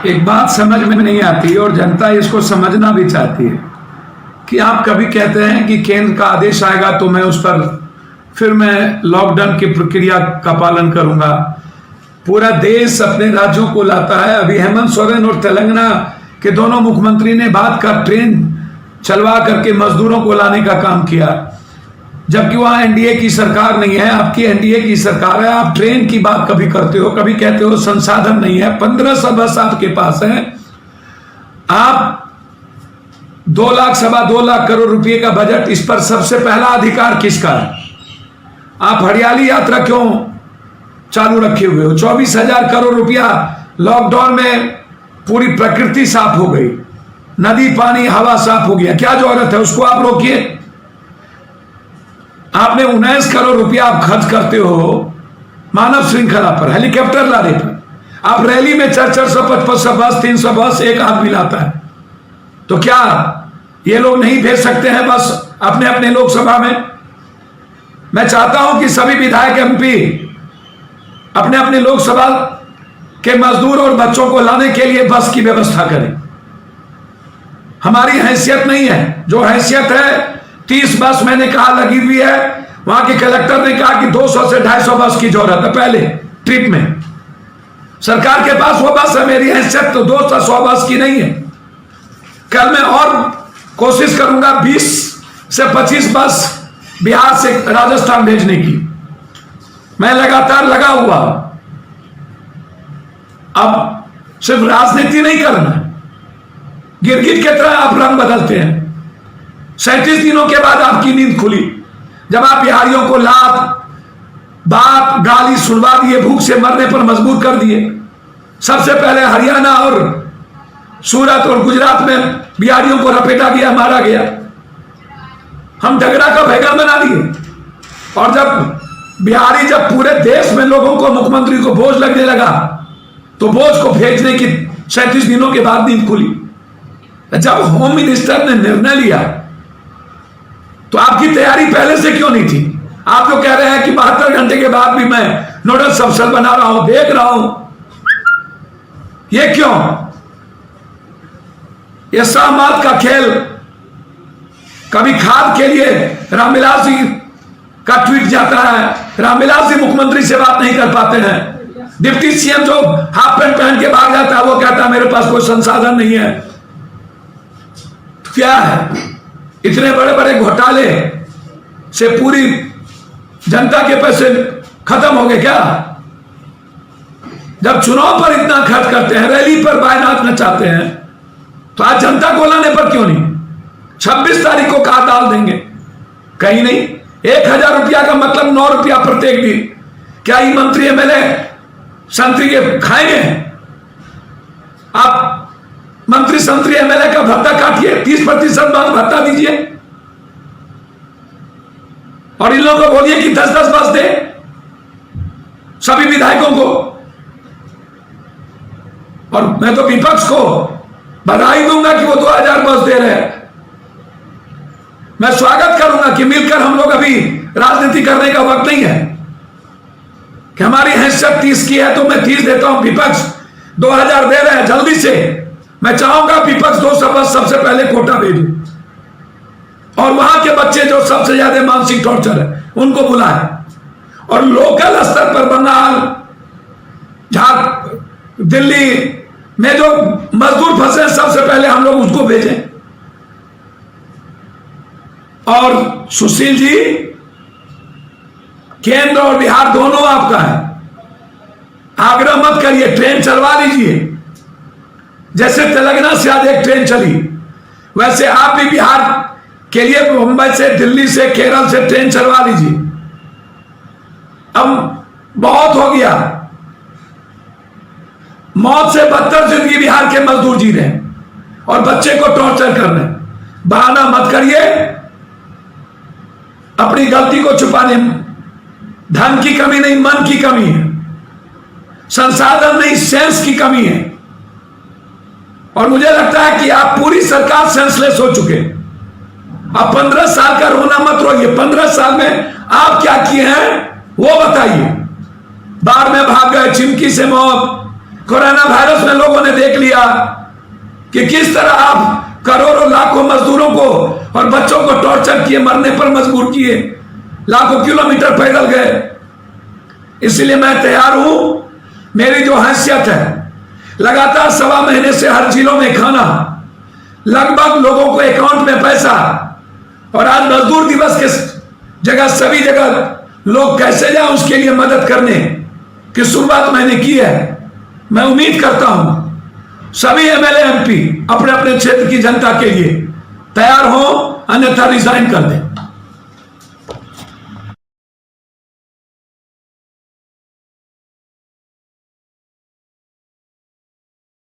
एक बात समझ में नहीं आती और जनता इसको समझना भी चाहती है कि आप कभी कहते हैं कि केंद्र का आदेश आएगा तो मैं उस पर फिर मैं लॉकडाउन की प्रक्रिया का पालन करूंगा। पूरा देश अपने राज्यों को लाता है। अभी हेमंत सोरेन और तेलंगाना के दोनों मुख्यमंत्री ने बात का ट्रेन चलवा करके मजदूरों को लाने का काम किया, जबकि वहां एनडीए की सरकार नहीं है, आपकी एनडीए की सरकार है। आप ट्रेन की बात कभी करते हो, कभी कहते हो संसाधन नहीं है। 1500 बस आपके पास है। आप 2 लाख सवा 2 लाख करोड़ रुपए का बजट, इस पर सबसे पहला अधिकार किसका है? आप हरियाली यात्रा क्यों चालू रखे हुए हो? 24,000 करोड़ रुपया लॉकडाउन में पूरी प्रकृति साफ हो गई, नदी पानी हवा साफ हो गया, क्या जरूरत है? उसको आप रोकिए। आपने 19 करोड़ रुपया आप खर्च करते हो मानव श्रृंखला पर, हेलीकॉप्टर लाने पर। आप रैली में 400 500 बस 300 बस एक आदमी लाता है, तो क्या ये लोग नहीं भेज सकते हैं बस अपने अपने लोकसभा में? मैं चाहता हूं कि सभी विधायक एमपी अपने अपने लोकसभा के मजदूर और बच्चों को लाने के लिए बस की व्यवस्था करें। हमारी हैसियत नहीं है, जो हैसियत है 30 बस मैंने कहा लगी हुई है। वहां के कलेक्टर ने कहा कि 200 से 250 बस की जरूरत है पहले ट्रिप में। सरकार के पास वो बस है, मेरी हैसियत तो 200 बस की नहीं है। कल मैं और कोशिश करूंगा 20 से 25 बस बिहार से राजस्थान भेजने की। मैं लगातार लगा हुआ। अब सिर्फ राजनीति नहीं करना, गिरगिट की तरह आप रंग बदलते हैं। 37 दिनों के बाद आपकी नींद खुली, जब आप बिहारियों को लात बात गाली सुनवा दिए, भूख से मरने पर मजबूर कर दिए। सबसे पहले हरियाणा और सूरत और गुजरात में बिहारियों को रपेटा गया, मारा गया। हम डगरा का बैगन बना दिए। और जब बिहारी, जब पूरे देश में लोगों को, मुख्यमंत्री को बोझ लगने लगा, तो बोझ को भेजने की 37 दिनों के बाद नींद खुली। जब होम मिनिस्टर ने निर्णय लिया तो आपकी तैयारी पहले से क्यों नहीं थी? आप तो कह रहे हैं कि 72 घंटे के बाद भी मैं नोडल अफसर बना रहा हूं, देख रहा हूं। ये क्यों? ये सामात का खेल। कभी खाद के लिए रामविलास जी का ट्वीट जाता है, रामविलास जी मुख्यमंत्री से बात नहीं कर पाते हैं। डिप्टी सीएम जो हाफ पैंट पहन के भाग जाता है, वो कहता है मेरे पास कोई संसाधन नहीं है। तो क्या है? इतने बड़े बड़े घोटाले से पूरी जनता के पैसे खत्म हो गए क्या? जब चुनाव पर इतना खर्च करते हैं, रैली पर बायनात नचाते हैं, तो आज जनता को लाने पर क्यों नहीं? 26 तारीख को कहा डाल देंगे, कहीं नहीं। 1000 रुपया का मतलब 9 रुपया प्रत्येक दिन। क्या ये मंत्री एमएलए संतरी के खाएंगे? आप मंत्री संतरी एमएलए का भत्ता काटिए, 30% भत्ता दीजिए, और इन लोगों को बोलिए कि 10-10 बस दे सभी विधायकों को। और मैं तो विपक्ष को बधाई दूंगा कि वो 2000 बस दे रहे हैं। मैं स्वागत करूंगा कि मिलकर हम लोग, अभी राजनीति करने का वक्त नहीं है कि हमारी हैसियत 30 की है तो मैं 30 देता हूं। विपक्ष 2000 दे रहे हैं, जल्दी से। मैं चाहूंगा विपक्ष 200 बस सबसे पहले कोटा भेजू, और वहां के बच्चे जो सबसे ज्यादा मानसिक टॉर्चर है उनको बुलाए, और लोकल स्तर पर बंगाल, दिल्ली में जो मजदूर फंसे सबसे पहले हम लोग उसको भेजें। और सुशील जी, केंद्र और बिहार दोनों आपका है, आग्रह मत करिए, ट्रेन चलवा लीजिए। जैसे तेलंगाना से आज एक ट्रेन चली, वैसे आप भी बिहार के लिए मुंबई से, दिल्ली से, केरल से ट्रेन चलवा लीजिए। अब बहुत हो गया, मौत से बदतर जिंदगी बिहार के मजदूर जी रहे हैं और बच्चे को टॉर्चर कर रहे हैं। बहाना मत करिए, अपनी गलती को छुपाने। धन की कमी नहीं, मन की कमी है, संसाधन नहीं, सेंस की कमी है। और मुझे लगता है कि आप पूरी सरकार सेंसलेस हो चुके। आप 15 साल का रोना मत रोइए। 15 साल में आप क्या किए हैं वो बताइए। बाढ़ में भाग गए, चिमकी से मौत, कोरोना वायरस में लोगों ने देख लिया। लिया कि किस तरह आप करोड़ों लाखों मजदूरों को और बच्चों को टॉर्चर किए, मरने पर मजबूर किए, लाखों किलोमीटर पैदल गए। इसलिए मैं तैयार हूं, मेरी जो हैसियत है, लगातार 1.25 महीने से हर जिलों में खाना, लगभग लोगों को अकाउंट में पैसा, और आज मजदूर दिवस के जगह सभी जगह लोग कैसे जाए उसके लिए मदद करने की शुरुआत मैंने की है। मैं उम्मीद करता हूं सभी एमएलए एमपी अपने अपने क्षेत्र की जनता के लिए तैयार हो, अन्यथा रिजाइन कर दें।